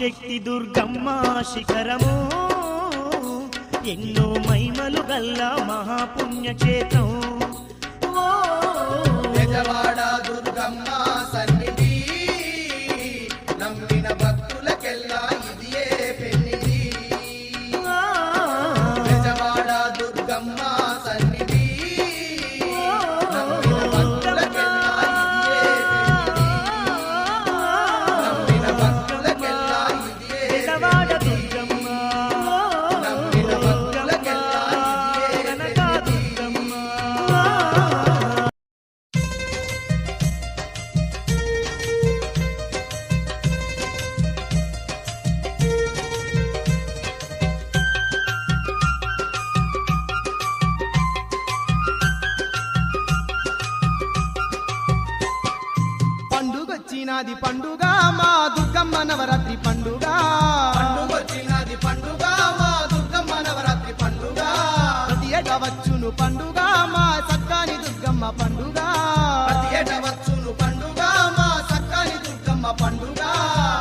ఆదిశక్తి దుర్గమ్మ శిఖరము ఎన్నో మహిమలు గల్ల మహాపుణ్యక్షేత్రం బెజవాడ దుర్గమ్మ సన్నిధి నమ్మిన భక్తులకెల్లా ఇదియే పెన్నిధి బెజవాడ దుర్గమ్మ సన్నిధి నమ్మిన భక్తులకెల్లా ఇదియే బెజవాడ దుర్గమ్మ నమ్మిన భక్తులకెల్లా కనక దుర్గమ్మ పండుగొచ్చినది పండుగ మా దుర్గమ్మ నవరాత్రి పండుగ పండుగొచ్చినది పండుగ మా దుర్గమ్మ నవరాత్రి పండుగ ప్రతి ఏటా వచ్చును పండుగ మా సక్కాని దుర్గమ్మ పండుగ ప్రతి ఏట వచ్చును పండుగ మా సక్కాని దుర్గమ్మ పండుగ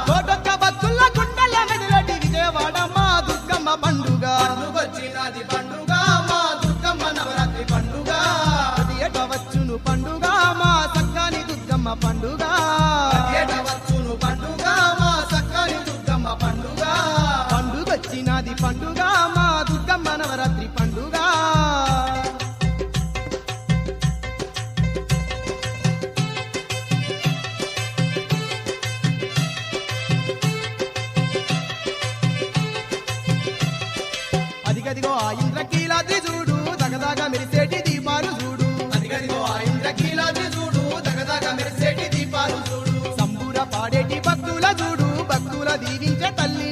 కోటొక్క భక్తుల గుండెల మెదలటి విజయవాడ మా దుర్గమ్మ పండుగ పండుగొచ్చినది పండుగ మా దుర్గమ్మ నవరాత్రి పండుగ ప్రతి ఏటా వచ్చును పండుగ మా సక్కాని దుర్గమ్మ పండుగ ప్రతి ఏట వచ్చును పండుగ మా సక్కాని దుర్గమ్మ పండుగ పండుగొచ్చినది పండుగ మా దుర్గమ్మ నవరాత్రి పండుగ అదిగదిగో ఆ ఇంద్రకీలాద్రి చూడు దగదగ మెరిసేటి దీపాలు చూడు అదిగదిగో ఆ ఇంద్రకీలాద్రి చూడు దగదగ మెరిసేటి దీపాలు చూడు సంబూర పాడేటి భక్తుల చూడు భక్తుల దీవించే తల్లి